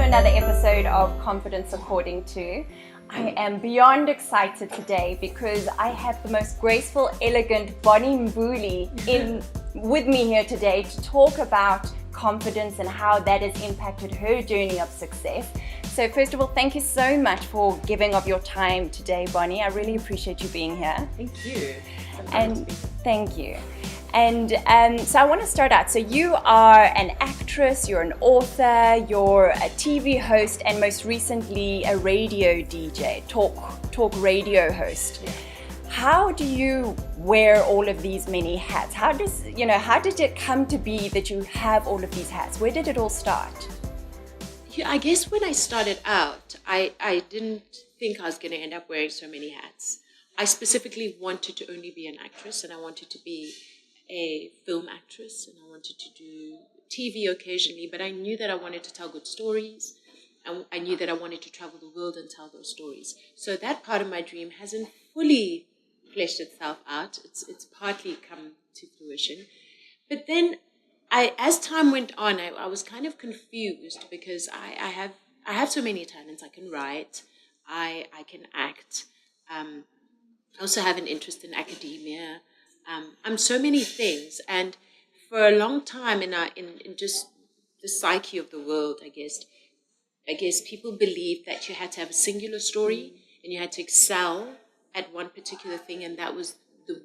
another episode of Confidence According to. I am beyond excited today because I have the most graceful, elegant Bonnie Mbuli with me here today to talk about confidence and how that has impacted her journey of success. So first of all, thank you so much for giving of your time today, Bonnie. I really appreciate you being here. Thank you. And thank you. And so I want to start out. So you are an actress, you're an author, you're a TV host, and most recently a radio DJ, talk radio host. Yeah. How do you wear all of these many hats? How did it come to be that you have all of these hats? Where did it all start? Yeah, I guess when I started out, I didn't think I was going to end up wearing so many hats. I specifically wanted to only be an actress, and I wanted to be a film actress, and I wanted to do TV occasionally, but I knew that I wanted to tell good stories, and I knew that I wanted to travel the world and tell those stories. So that part of my dream hasn't fully fleshed itself out. It's partly come to fruition. But then as time went on, I was kind of confused because I have so many talents. I can write, I can act, I also have an interest in academia. I'm so many things, and for a long time in just the psyche of the world, I guess people believed that you had to have a singular story and you had to excel at one particular thing, and that was the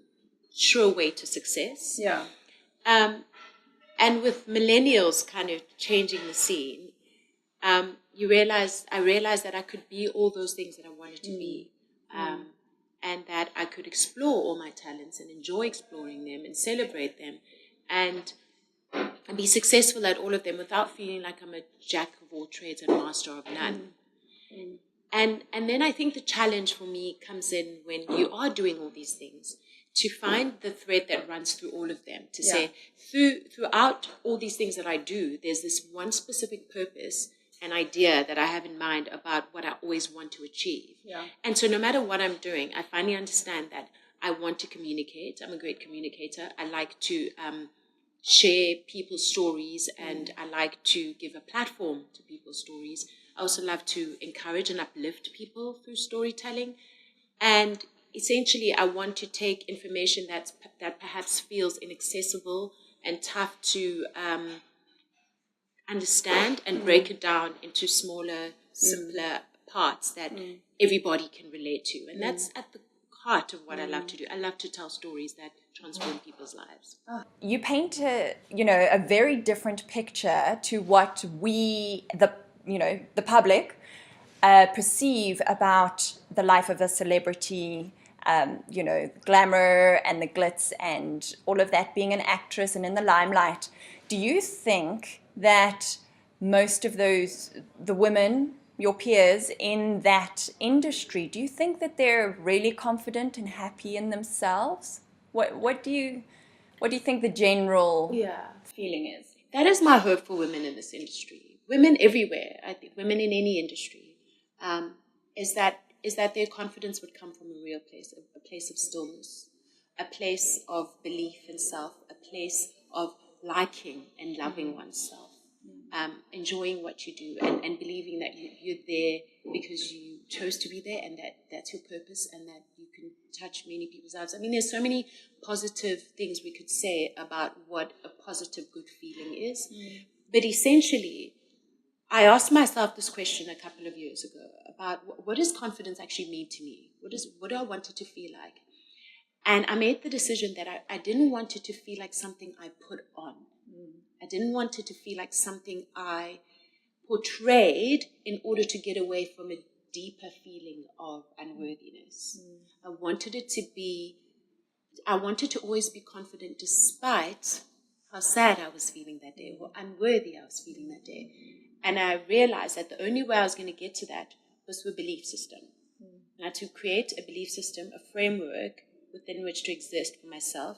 sure way to success. Yeah. And with millennials kind of changing the scene, I realized that I could be all those things that I wanted to be. And that I could explore all my talents and enjoy exploring them and celebrate them and be successful at all of them without feeling like I'm a jack of all trades and master of none. And then I think the challenge for me comes in when you are doing all these things, to find the thread that runs through all of them, to say throughout all these things that I do, there's this one specific purpose, an idea that I have in mind about what I always want to achieve. Yeah. And so no matter what I'm doing, I finally understand that I want to communicate. I'm a great communicator. I like to share people's stories, and I like to give a platform to people's stories. I also love to encourage and uplift people through storytelling. And essentially, I want to take information that perhaps feels inaccessible and tough to understand and break it down into smaller, simpler parts that everybody can relate to. And that's at the heart of what I love to do. I love to tell stories that transform people's lives. You paint a very different picture to what we, the public, perceive about the life of a celebrity. Glamour and the glitz and all of that, being an actress and in the limelight. Do you think that most of the women, your peers in that industry, do you think that they're really confident and happy in themselves? What do you think the general feeling is? That is my hope for women in this industry. Women everywhere, I think, women in any industry, is that their confidence would come from a real place, a place of stillness, a place of belief in self, a place of liking and loving oneself, enjoying what you do, and believing that you're there because you chose to be there, and that's your purpose, and that you can touch many people's lives. I mean, there's so many positive things we could say about what a positive, good feeling is, but essentially, I asked myself this question a couple of years ago about what does confidence actually mean to me? What do I want it to feel like? And I made the decision that I didn't want it to feel like something I put on. I didn't want it to feel like something I portrayed in order to get away from a deeper feeling of unworthiness. I wanted to always be confident despite how sad I was feeling that day or unworthy I was feeling that day. And I realized that the only way I was going to get to that was through a belief system. Now, to create a belief system, a framework within which to exist for myself,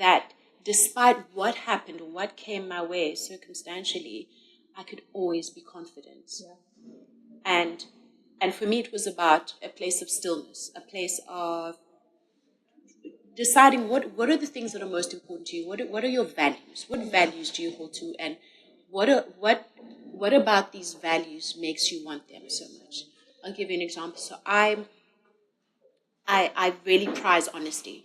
that despite what happened or what came my way circumstantially, I could always be confident. Yeah. And for me, it was about a place of stillness, a place of deciding what are the things that are most important to you. What are your values? What values do you hold to, and what what about these values makes you want them so much? I'll give you an example. So I really prize honesty.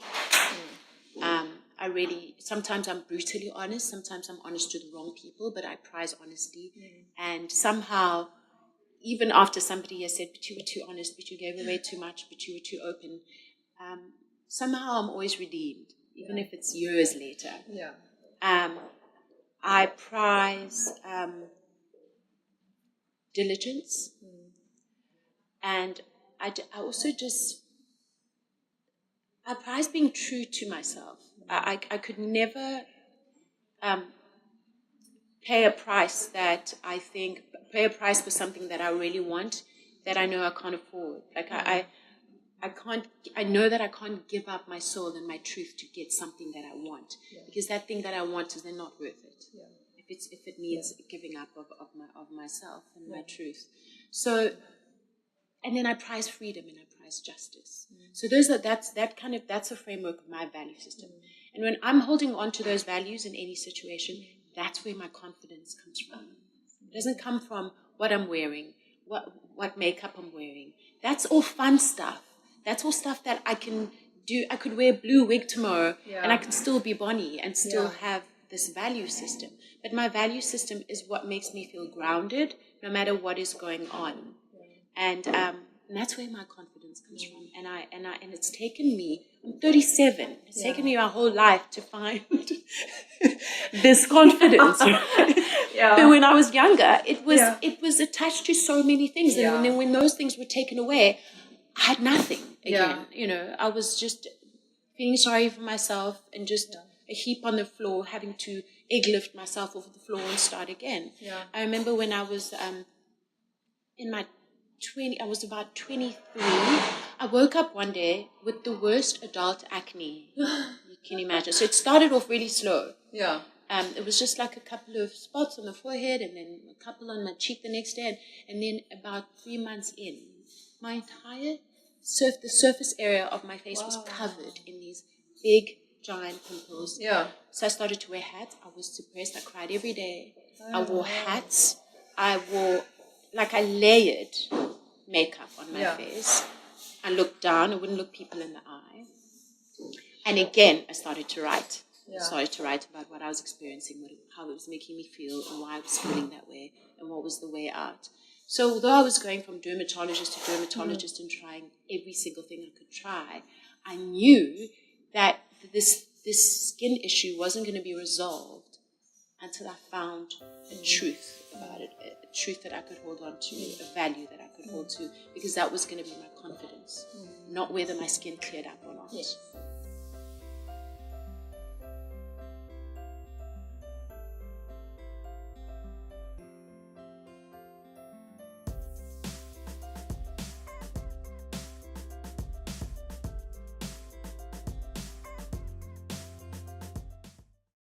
Sometimes I'm brutally honest, sometimes I'm honest to the wrong people, but I prize honesty. And somehow, even after somebody has said, but you were too honest, but you gave away too much, but you were too open, somehow I'm always redeemed, even if it's years later. I prize diligence, and I also just, I prize being true to myself. I could never pay a price for something that I really want that I know I can't afford. Like I know that I can't give up my soul and my truth to get something that I want, because that thing that I want is then not worth it. If it needs giving up of myself and my truth. So, and then I prize freedom and I prize justice. So that's a framework of my value system. And when I'm holding on to those values in any situation, that's where my confidence comes from. It doesn't come from what I'm wearing, what makeup I'm wearing. That's all fun stuff. That's all stuff that I can do. I could wear a blue wig tomorrow and I can still be Bonnie and still have this value system. But my value system is what makes me feel grounded no matter what is going on. And that's where my confidence comes from. And it's taken me, I'm 37, it's taken me my whole life to find this confidence. But when I was younger, it was attached to so many things. And then when those things were taken away, I had nothing again. I was just feeling sorry for myself and just a heap on the floor, having to egg lift myself off the floor and start again. I remember when I was I was about 23. I woke up one day with the worst adult acne you can imagine. So it started off really slow. It was just like a couple of spots on the forehead and then a couple on my cheek the next day. And then about 3 months in, my entire the surface area of my face was covered in these big, giant pimples. So I started to wear hats. I was depressed. I cried every day. I wore hats. I layered makeup on my face. I looked down. I wouldn't look people in the eye. And again, I started to write. I started to write about what I was experiencing, how it was making me feel, and why I was feeling that way, and what was the way out. So although I was going from dermatologist to dermatologist and trying every single thing I could try, I knew that this skin issue wasn't going to be resolved until I found a truth about it, a truth that I could hold on to, a value that I could hold to, because that was going to be my confidence, not whether my skin cleared up or not.